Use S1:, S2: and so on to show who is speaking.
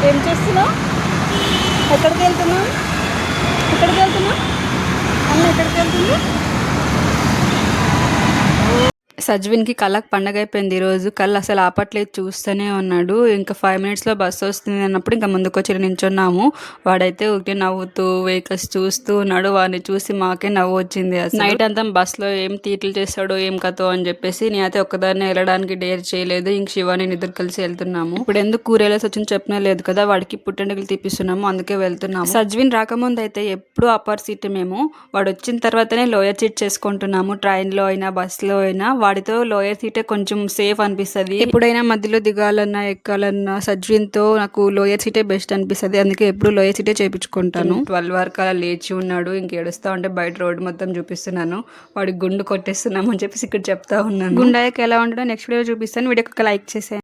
S1: ఏం చేస్తున్నావు? ఎక్కడికి వెళ్తున్నావు? ఎక్కడికి వెళ్తున్నావు? అన్న ఎక్కడికి వెళ్తుంది? సజ్విన్కి కళ్ళకి పండగ అయిపోయింది ఈరోజు. కళ్ళు అసలు ఆపట్లేదు, చూస్తూనే ఉన్నాడు. ఇంకా 5 మినిట్స్లో బస్సు వస్తుంది అన్నప్పుడు ఇంకా ముందుకు వచ్చి నించున్నాము. వాడైతే ఒకటి నవ్వుతూ వెహికల్స్ చూస్తూ ఉన్నాడు. వాడిని చూసి మాకే నవ్వు వచ్చింది. అసలు నైట్ అంతా బస్సులో ఏం తీటలు చేస్తాడో ఏం కథో అని చెప్పేసి నేనైతే ఒక్కదాన్ని వెళ్ళడానికి డేర్ చేయలేదు. ఇంక శివ నేను ఇద్దరు కలిసి వెళ్తున్నాము. ఇప్పుడు ఎందుకు కూరేలేసి వచ్చింది చెప్పినా లేదు కదా, వాడికి పుట్టెంటుకలు తీపిస్తున్నాము, అందుకే వెళ్తున్నాము. సజ్విన్ రాకముందు అయితే ఎప్పుడు అప్పర్ సీట్ మేము, వాడు వచ్చిన తర్వాతనే లోయర్ సీట్ చేసుకుంటున్నాము. ట్రైన్లో అయినా బస్సులో అయినా వాడితో లోయర్ సీటే కొంచెం సేఫ్ అనిపిస్తుంది. ఎప్పుడైనా మధ్యలో దిగాలన్నా ఎక్కాలన్నా సజ్విన్తో నాకు లోయర్ సీటే బెస్ట్ అనిపిస్తుంది. అందుకే ఎప్పుడు లోయర్ సీటే చేయించుకుంటాను. 12 వరకు అలా లేచి ఉన్నాడు. ఇంక ఏడుస్తా ఉంటే బయట రోడ్డు మొత్తం చూపిస్తున్నాను. వాడికి గుండు కొట్టేస్తున్నాము అని చెప్పేసి ఇక్కడ చెప్తా ఉన్నాను. గుండాయకి ఎలా ఉంటాడో నెక్స్ట్ వీడియో చూపిస్తాను. వీడియోకి ఒక లైక్ చేసేయండి.